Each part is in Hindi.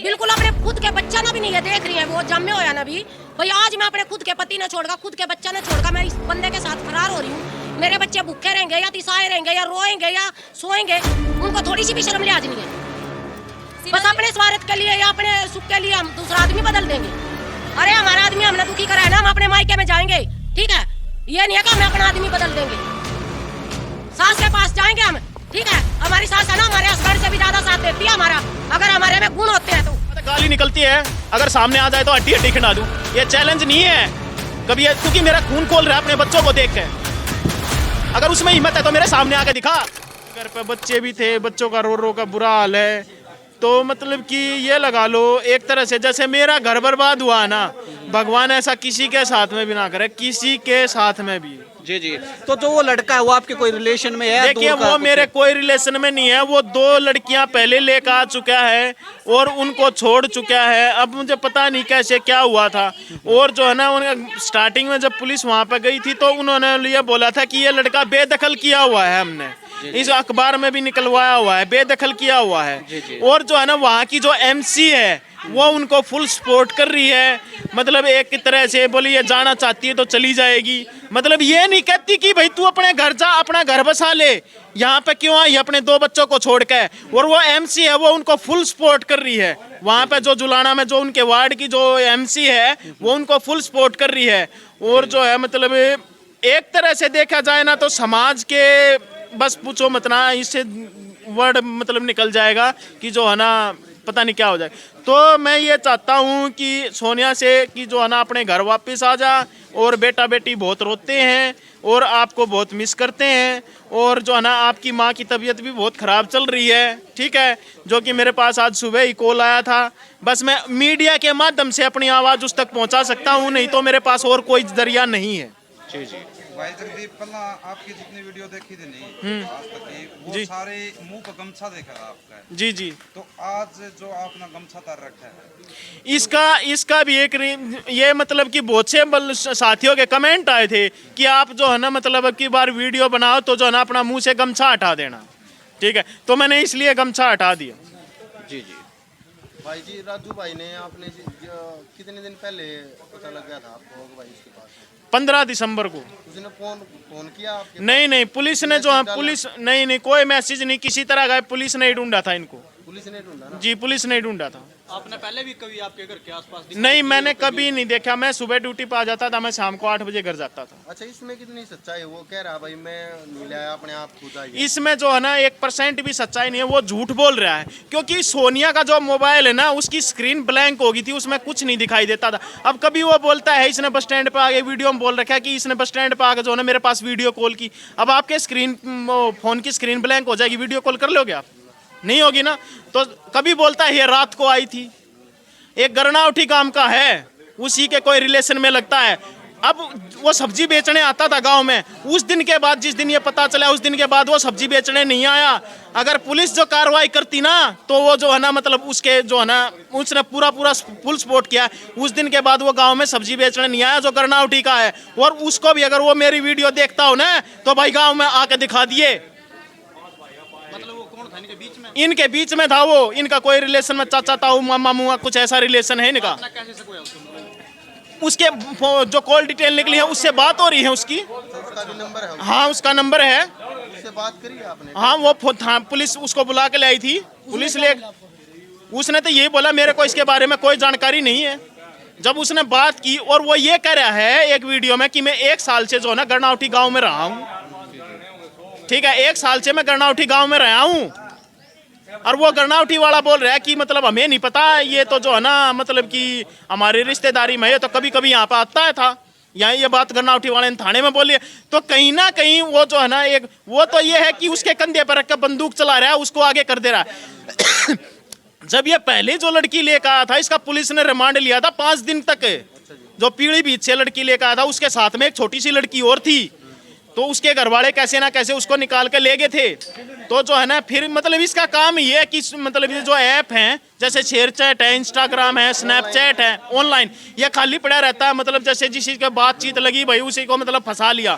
बिल्कुल अपने खुद के बच्चा ना भी नहीं है, देख रही है वो जन्मे होया ना भी भाई। आज मैं अपने खुद के पति ने छोड़कर, खुद के बच्चा ने छोड़कर मैं इस बंदे के साथ फरार हो रही हूँ। मेरे बच्चे भूखे रहेंगे या तिसाए रहेंगे या रोएंगे या सोएंगे, उनको थोड़ी सी भी शर्म लिहाज नहीं है। बस अपने स्वार्थ के लिए या अपने सुख के लिए हम दूसरा आदमी बदल देंगे। अरे हमारा आदमी हमने दुखी करा है ना, हम अपने मायके में जाएंगे, ठीक है। ये नहीं है कि हम अपना आदमी बदल देंगे। सास के पास जाएंगे हम, ठीक है। हमारी सास है ना, हमारे हस्बैंड से भी ज्यादा साथ देती है हमारा, अगर हमारे में गुण होते हैं तो। गाली निकलती है, अगर सामने आ जाए तो हड्डी हड्डी खिला दूं, ये चैलेंज नहीं है कभी, क्योंकि मेरा खून खोल रहा है अपने बच्चों को देख के। अगर उसमें हिम्मत है तो मेरे सामने आके दिखा। घर पे बच्चे भी थे, बच्चों का रो रो का बुरा हाल है। तो मतलब कि ये लगा लो एक तरह से जैसे मेरा घर बर्बाद हुआ ना, भगवान ऐसा किसी के साथ में भी ना करे, किसी के साथ में भी। जी जी। तो जो वो लड़का है वो आपके कोई रिलेशन में है? देखिए वो मेरे कोई रिलेशन में नहीं है, वो 2 लड़कियां पहले लेकर आ चुका है और उनको छोड़ चुका है। अब मुझे पता नहीं कैसे क्या हुआ था। और जो है ना, स्टार्टिंग में जब पुलिस वहां पर गई थी तो उन्होंने ये बोला था कि ये लड़का बेदखल किया हुआ है, हमने इस अखबार में भी निकलवाया हुआ है, बेदखल किया हुआ है। और जो है ना वहाँ की जो MC है वो उनको फुल सपोर्ट कर रही है। मतलब एक तरह से बोली ये जाना चाहती है तो चली जाएगी, मतलब ये नहीं कहती कि भाई तू अपने घर जा, अपना घर बसा ले, यहाँ पे क्यों आई अपने 2 बच्चों को छोड़ के। और वो MC है वो उनको फुल सपोर्ट कर रही है। वहाँ पे जो जुलाना में जो उनके वार्ड की जो MC है वो उनको फुल सपोर्ट कर रही है। और जो है मतलब एक तरह से देखा जाए ना तो समाज के बस पूछो मत ना, इससे वर्ड मतलब निकल जाएगा कि जो है ना पता नहीं क्या हो जाए। तो मैं ये चाहता हूँ कि सोनिया से कि जो है ना अपने घर वापस आ जा। और बेटा बेटी बहुत रोते हैं और आपको बहुत मिस करते हैं। और जो है ना आपकी माँ की तबीयत भी बहुत ख़राब चल रही है, ठीक है, जो कि मेरे पास आज सुबह ही कॉल आया था। बस मैं मीडिया के माध्यम से अपनी आवाज़ उस तक पहुँचा सकता हूँ, नहीं तो मेरे पास और कोई जरिया नहीं है। जी जी। भाई जगदीप, पहला आपकी जितनी वीडियो देखी थी नहीं आज तक की, वो जी। सारे मुंह पर गमछा देखा था आपका। जी जी। तो आज जो आपने गमछा तार रखा है, इसका भी एक ये मतलब कि बहुत से साथियों के कमेंट आए थे कि आप जो है ना मतलब अब की बार वीडियो बनाओ तो जो है ना अपना मुंह से गमछा हटा देना, ठीक है। तो मैंने इसलिए गमछा हटा दिया। जी जी। भाई जी, राजू भाई ने आपने कितने दिन पहले पता लग गया था आपको भाई इसके पास? 15 दिसंबर को। उसने फोन किया आपके? नहीं, पुलिस ने जो है पुलिस नहीं कोई मैसेज नहीं किसी तरह का, पुलिस ने ढूंढा था इनको। पुलिस ने ढूंढा ना? जी पुलिस ने ढूंढा था। आपने पहले भी कभी आपके घर के आसपास नहीं, मैंने कभी नहीं देखा। मैं सुबह ड्यूटी पे आ जाता था, मैं शाम को 8 बजे घर जाता था। अच्छा, इसमें कितनी सच्चाई है? वो कह रहा भाई मैं नहीं लाया, अपने आप खुद आई। इसमें जो है ना 1% भी सच्चाई नहीं है, वो झूठ बोल रहा है। क्योंकि सोनिया का जो मोबाइल है ना उसकी स्क्रीन ब्लैंक हो गई थी, उसमें कुछ नहीं दिखाई देता था। अब कभी वो बोलता है इसने बस स्टैंड पे आगे वीडियो में बोल रखा है कि इसने बस स्टैंड पे आगे जो है ना मेरे पास वीडियो कॉल की। अब आपके फोन की स्क्रीन ब्लैंक हो जाएगी, वीडियो कॉल कर लोगे आप? नहीं होगी ना। तो कभी बोलता है ये रात को आई थी। एक गरनावटी काम का है, उसी के कोई रिलेशन में लगता है। अब वो सब्जी बेचने आता था गांव में, उस दिन के बाद जिस दिन ये पता चला उस दिन के बाद वो सब्जी बेचने नहीं आया। अगर पुलिस जो कार्रवाई करती ना तो वो जो है ना मतलब उसके जो है ना उसने पूरा फुल सपोर्ट किया। उस दिन के बाद वो गांव में सब्जी बेचने नहीं आया जो गरनावटी का है। और उसको भी अगर वो मेरी वीडियो देखता हो ना तो भाई गाँव में आके दिखा दिए। मतलब वो कौन था इनके बीच में? इनके बीच में था वो, इनका कोई रिलेशन में चाचा ताऊ मामा मुआ कुछ ऐसा रिलेशन है इनका। कैसे से कोई उसके जो कॉल डिटेल निकली है उससे बात हो रही है उसकी। उसका भी नंबर है? हाँ उसका नंबर है। उससे बात करी आपने? हाँ वो पुलिस उसको बुला के ले आई थी। पुलिस ले उसने तो यही बोला मेरे को इसके बारे में कोई जानकारी नहीं है। जब उसने बात की और वो ये कह रहा है एक वीडियो में कि मैं 1 साल से जो है ना गरनावटी गाँव में रहा हूँ, ठीक है, 1 साल से मैं गरनावटी गाँव में रहा हूँ। और वो गरनावटी वाला बोल रहा है कि मतलब हमें नहीं पता, ये तो जो है ना मतलब कि हमारी रिश्तेदारी में है, तो कभी कभी यहाँ पे आता था। यहाँ ये बात गरनावटी वाले ने थाने में बोली है। तो कहीं ना कहीं वो जो है ना एक वो तो ये है कि उसके कंधे पर रख कर बंदूक चला रहा है, उसको आगे कर दे रहा है। जब ये पहले जो लड़की लेकर आया था इसका पुलिस ने रिमांड लिया था 5 दिन तक। जो पीलीभीत से लड़की लेकर आया था उसके साथ में एक छोटी सी लड़की और थी, तो उसके घर वाले कैसे ना कैसे उसको निकाल के ले गए थे। तो जो है ना फिर मतलब इसका काम ये है कि मतलब ये जो ऐप हैं जैसे शेयरचैट है, इंस्टाग्राम है, स्नैपचैट है, ऑनलाइन ये खाली पड़ा रहता है। मतलब जैसे जिस चीज़ की बातचीत लगी भाई उसी को मतलब फंसा लिया।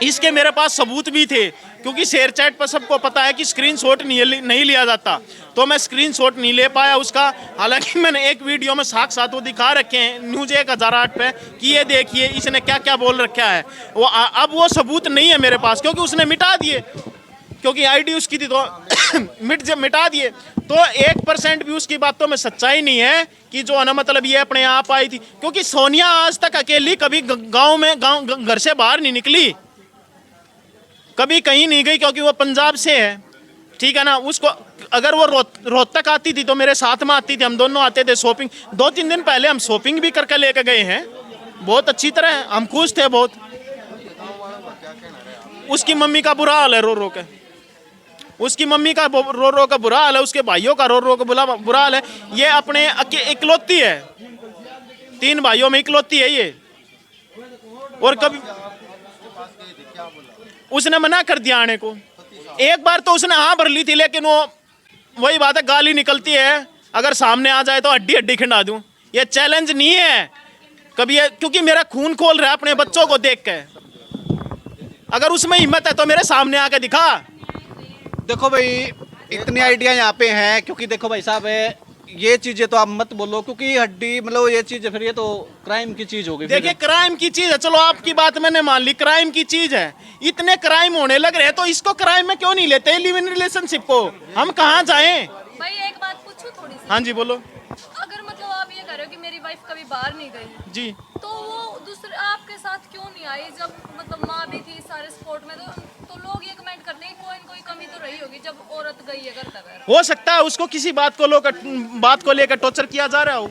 इसके मेरे पास सबूत भी थे क्योंकि शेयर चैट पर सबको पता है कि स्क्रीनशॉट नहीं लिया जाता, तो मैं स्क्रीनशॉट नहीं ले पाया उसका। हालांकि मैंने एक वीडियो में साथ वो दिखा रखे हैं न्यूज़ 1008 पे कि ये देखिए इसने क्या क्या बोल रखा है। अब वो सबूत नहीं है मेरे पास, क्योंकि उसने मिटा दिए, क्योंकि आईडी उसकी थी तो मिटा दिए। तो 1% भी उसकी बातों में सच्चाई नहीं है कि जो है ना मतलब ये अपने आप आई थी, क्योंकि सोनिया आज तक अकेली कभी गांव घर से बाहर नहीं निकली, कभी कहीं नहीं गई, क्योंकि वो पंजाब से है, ठीक है ना। उसको अगर वो रोहतक आती थी तो मेरे साथ में आती थी, हम दोनों आते थे शॉपिंग। 2-3 दिन पहले हम शॉपिंग भी करके लेके गए हैं, बहुत अच्छी तरह, हम खुश थे बहुत। उसकी मम्मी का बुरा हाल है रो रो के, उसकी मम्मी का रो रो का बुरा हाल है, उसके भाइयों का रो रो का बुरा हाल है। ये अपने इकलौती है, 3 भाइयों में इकलौती है ये। और कभी उसने मना कर दिया आने को, एक बार तो उसने हाँ भर ली थी, लेकिन वो वही बात है, गाली निकलती है, अगर सामने आ जाए तो हड्डी हड्डी खिंडा दूं। ये चैलेंज नहीं है कभी, क्योंकि मेरा खून खोल रहा है अपने बच्चों को देख के। अगर उसमें हिम्मत है तो मेरे सामने आके दिखा। देखो भाई, इतनी आइडिया यहाँ पे हैं, क्योंकि देखो भाई साहब है, ये चीजें तो आप मत बोलो, क्योंकि हड्डी मतलब ये चीज फिर ये तो क्राइम की चीज हो गई। देखिए क्राइम की चीज है, चलो आपकी बात मैंने मान ली, क्राइम की चीज है। इतने क्राइम होने लग रहे हैं तो इसको क्राइम में क्यों नहीं लेते लिव इन रिलेशनशिप को? हम कहाँ जाएं? भाई एक बात पूछूं थोड़ी सी? हाँ जी बोलो। अगर मतलब आप ये कह रहे हो कि मेरी वाइफ कभी बाहर नहीं गई जी, तो वो दूसरे आपके साथ क्यों नहीं आई? जब मतलब माँ भी थी सारे स्पोर्ट में, तो लोग ये कमेंट करते हैं कोई न कोई कमी तो रही होगी जब औरत गई है घर तक। हो सकता है उसको किसी बात को लेकर टॉर्चर किया जा रहा हो।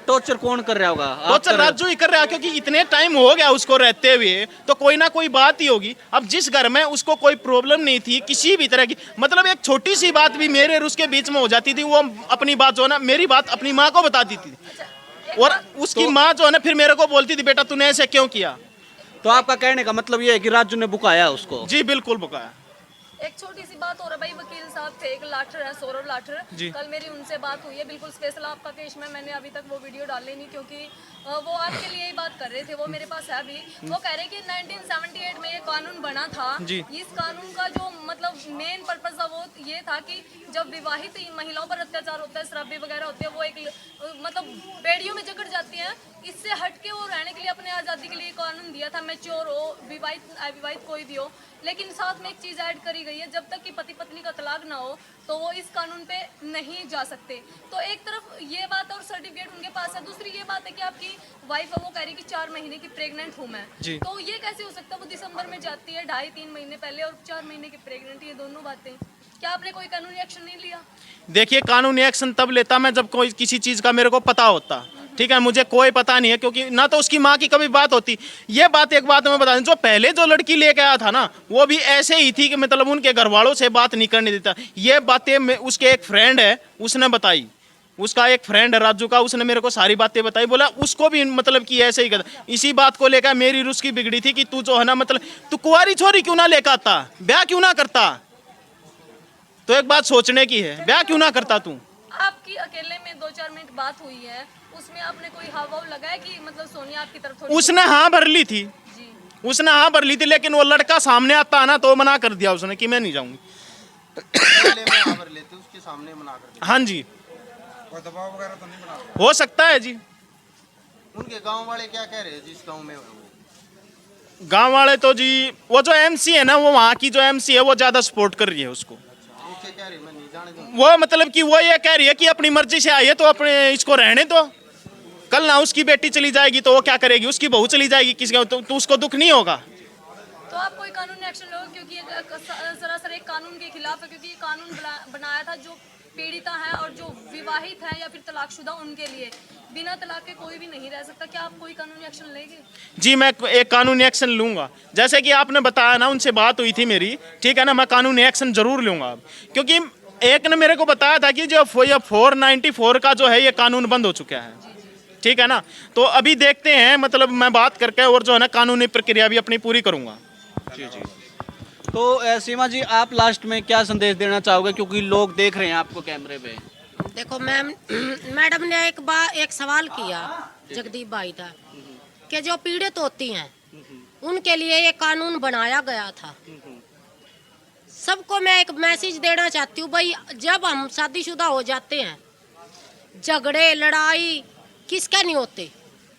टॉर्चर कौन कर रहा होगा? आप टॉर्चर कर रहे हो? राजू ही कर रहा है, क्योंकि इतने टाइम हो गया उसको रहते हुए, तो कोई ना कोई बात ही होगी। अब जिस घर में उसको कोई प्रॉब्लम नहीं थी किसी भी तरह की, मतलब एक छोटी सी बात भी मेरे और उसके बीच में हो जाती थी, वो अपनी बात जो है ना, मेरी बात अपनी माँ को बताती थी, और उसकी माँ जो है ना फिर मेरे को बोलती थी बेटा तूने ऐसे क्यों किया। तो आपका कहने का मतलब ये है कि राजू ने बुकाया उसको? जी बिल्कुल बुकाया। एक छोटी सी बात हो रहा है भाई, वकील साहब थे एक लाठर है, सौरभ लाठर, कल मेरी उनसे बात हुई है, बिल्कुल स्पेशल आपका केस में। मैंने अभी तक वो वीडियो डाली नहीं, क्योंकि वो आपके लिए ही बात कर रहे थे, वो मेरे पास है अभी। वो कह रहे कि 1978 में ये कानून बना था, इस कानून का जो मतलब मेन पर्पज था वो ये था कि जब विवाहित महिलाओं पर अत्याचार होता है, शराबी वगैरह होते हैं, वो एक मतलब बेड़ियों में जकड़ जाती हैं, इससे हटके वो रहने के लिए अपने आज़ादी के लिए कानून दिया था। मैच्योर हो, विवाहित अविवाहित कोई भी हो, लेकिन साथ में एक चीज़ ऐड करी गई है, जब तक कि पति पत्नी का तलाक ना हो तो वो इस कानून पे नहीं जा सकते। तो एक तरफ ये बात और सर्टिफिकेट उनके पास है, दूसरी ये बात है कि आपकी वाइफ है वो कह रही कि 4 महीने की प्रेग्नेंट हूँ मैं, तो ये कैसे हो सकता है? वो दिसंबर में जाती है 2.5-3 महीने पहले, और 4 महीने की प्रेग्नेंट, ये दोनों बातें। क्या आपने कोई कानूनी एक्शन नहीं लिया? देखिए कानूनी एक्शन तब लेता मैं जब कोई किसी चीज़ का मेरे को पता होता, ठीक है। मुझे कोई पता नहीं है, क्योंकि ना तो उसकी माँ की कभी बात होती। ये बात एक बात मैं बता दूं, जो पहले जो लड़की लेके आया था ना, वो भी ऐसे ही थी कि मतलब उनके घर वालों से बात नहीं करने देता। ये बातें उसके एक फ्रेंड है उसने बताई, उसका एक फ्रेंड है राजू का, उसने मेरे को सारी बातें बताई, बोला उसको भी मतलब कि ऐसे ही करता। इसी बात को लेकर मेरी रुस्की बिगड़ी थी कि तू जो है ना मतलब तू कुंवारी छोरी क्यों ना लेकर आता, ब्याह क्यों ना करता। तो एक बात सोचने की है, ब्याह क्यों ना करता तू। आपकी अकेले में 2-4 मिनट बात हुई है, उसमें आपने कोई हाव भाव लगाया कि मतलब सोनिया आपकी तरफ थोड़ी? उसने हाँ भर ली थी, उसने हाँ भर ली थी, लेकिन वो लड़का सामने आता है ना तो मना कर दिया उसने कि मैं नहीं जाऊंगी। पहले में खबर लेते उसके सामने मना कर दिया। हाँ जी, कोई दबाव वगैरह तो नहीं बना? हो सकता है जी। उनके गांव वाले क्या कह रहे हैं जिस गांव में वो? गांव वाले तो जी वो जो एमसी है ना, वो वहाँ की जो एमसी है वो ज्यादा सपोर्ट कर रही है उसको। वो क्या कह रही है मैं नहीं जाने दूंगा। वो मतलब कि वो ये कह रही है कि अपनी मर्जी से आई है तो अपने इसको रहने दो, कल ना उसकी बेटी चली जाएगी तो वो क्या करेगी, उसकी बहू चली जाएगी किसी तो उसको दुख नहीं होगा। तो आप कोई कानूनी एक्शन लो, क्योंकि ये सरासर एक कानून के खिलाफ है, क्योंकि ये कानून बनाया था जो पीड़िता है और जो विवाहित है या फिर तलाकशुदा उनके लिए, बिना तलाक के कोई भी नहीं रह सकता। क्या आप कोई कानूनी एक्शन लेंगे? जी मैं एक कानूनी एक्शन लूंगा, जैसे कि आपने बताया ना, उनसे बात हुई थी मेरी, ठीक है ना, मैं कानूनी एक्शन जरूर लूंगा। क्योंकि एक ने मेरे को बताया था कि जो 494 का जो है ये कानून बंद हो चुका है, ठीक है ना। तो अभी देखते हैं, मतलब मैं बात करके और जो है ना कानूनी प्रक्रिया भी अपनी पूरी करूंगा। जी। तो सीमा जी, आप लास्ट में क्या संदेश देना चाहोगे, क्योंकि लोग देख रहे हैं आपको कैमरे पे? देखो मैडम ने एक सवाल किया, जगदीप भाई था, कि जो पीड़ित होती हैं उनके लिए ये कानून बनाया गया था। सबको मैं एक मैसेज देना चाहती हूँ भाई, जब हम शादीशुदा हो जाते हैं, झगड़े लड़ाई किसके नहीं होते।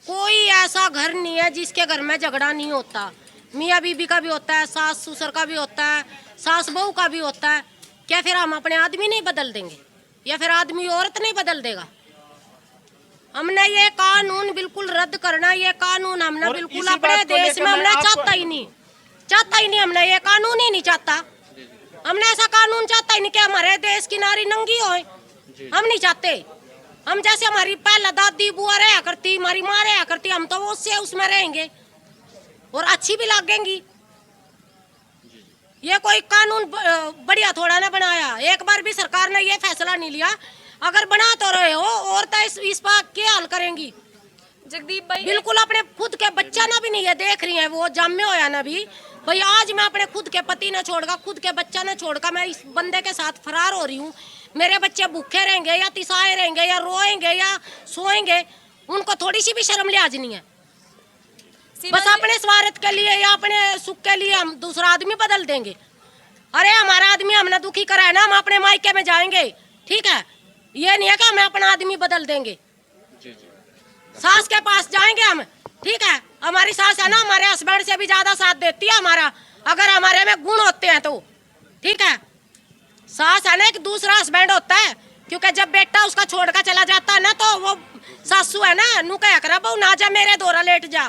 कोई ऐसा घर नहीं है जिसके घर में झगड़ा नहीं होता। मियाँ बीबी का भी होता है, सास ससुर का भी होता है, सास बहू का भी होता है। क्या फिर हम अपने आदमी नहीं बदल देंगे, या फिर आदमी औरत नहीं बदल देगा? हमने ये कानून बिल्कुल रद्द करना। ये कानून हमने बिल्कुल अपने देश में हमने चाहता ही नहीं। हमने ये कानून ही नहीं चाहता। हमने ऐसा कानून चाहता ही नहीं कि हमारे देश की नारी नंगी होए। हम नहीं चाहते। हम जैसे हमारी पहला दादी बुआ रहा करती, हमारी माँ रहा करती, हम तो उससे उसमें रहेंगे और अच्छी भी लगेंगी। ये कोई कानून बढ़िया थोड़ा ना बनाया। एक बार भी सरकार ने ये फैसला नहीं लिया। अगर बना तो रहे हो और तो इस बात के हल करेंगी। जगदीप भाई बिल्कुल अपने खुद के बच्चा ना भी नहीं है देख रही है, वो जन्मे होया ना भी भाई। आज मैं अपने खुद के पति ने छोड़कर, खुद के बच्चा ने छोड़कर मैं इस बंदे के साथ फरार हो रही हूँ। मेरे बच्चे भूखे रहेंगे या तिसाए रहेंगे या रोएंगे या सोएंगे, उनको थोड़ी सी भी शर्म लिहाज नहीं है। बस अपने स्वार्थ के लिए या अपने सुख के लिए हम दूसरा आदमी बदल देंगे। अरे हमारा आदमी हमने दुखी करा है ना, हम अपने मायके में जाएंगे, ठीक है। ये नहीं है कि हमें अपना आदमी बदल देंगे। सास के पास जाएंगे हम, ठीक है। हमारी सास है ना, हमारे हस्बैंड से भी ज्यादा साथ देती है हमारा, अगर हमारे में गुण होते हैं तो, ठीक है। सास है ना एक दूसरा हस्बैंड होता है, क्योंकि जब बेटा उसका छोड़कर चला जाता है ना, तो वो सासू है ना, नु कह कर बहू ना जा मेरे दोरा लेट जा,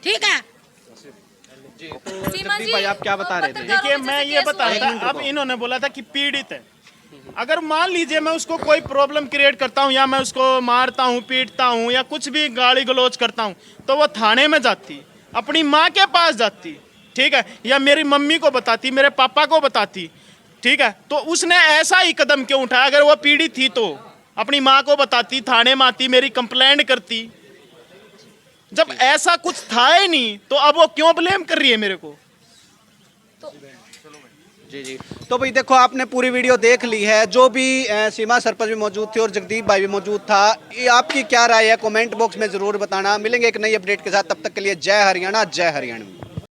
ठीक है। तो जगदीप भाई आप क्या बता रहे थे? देखिए मैं ये बता रहा था, अब इन्होंने बोला था कि पीड़ित है। अगर मान लीजिए मैं उसको कोई प्रॉब्लम क्रिएट करता हूँ या मैं उसको मारता हूँ, पीटता हूँ या कुछ भी गाली गलौज करता हूँ, तो वो थाने में जाती, अपनी माँ के पास जाती, ठीक है, या मेरी मम्मी को बताती, मेरे पापा को बताती, ठीक है। तो उसने ऐसा ही कदम क्यों उठाया? अगर वो पीड़ित थी तो अपनी माँ को बताती, थाने में आती, मेरी कंप्लेंट करती। जब ऐसा कुछ था ही नहीं तो अब वो क्यों ब्लेम कर रही है मेरे को? जी। तो भाई देखो, आपने पूरी वीडियो देख ली है। जो भी सीमा सरपंच भी मौजूद थी और जगदीप भाई भी मौजूद था। ये आपकी क्या राय है कमेंट बॉक्स में जरूर बताना। मिलेंगे एक नई अपडेट के साथ, तब तक के लिए जय हरियाणा, जय हरियाणवी।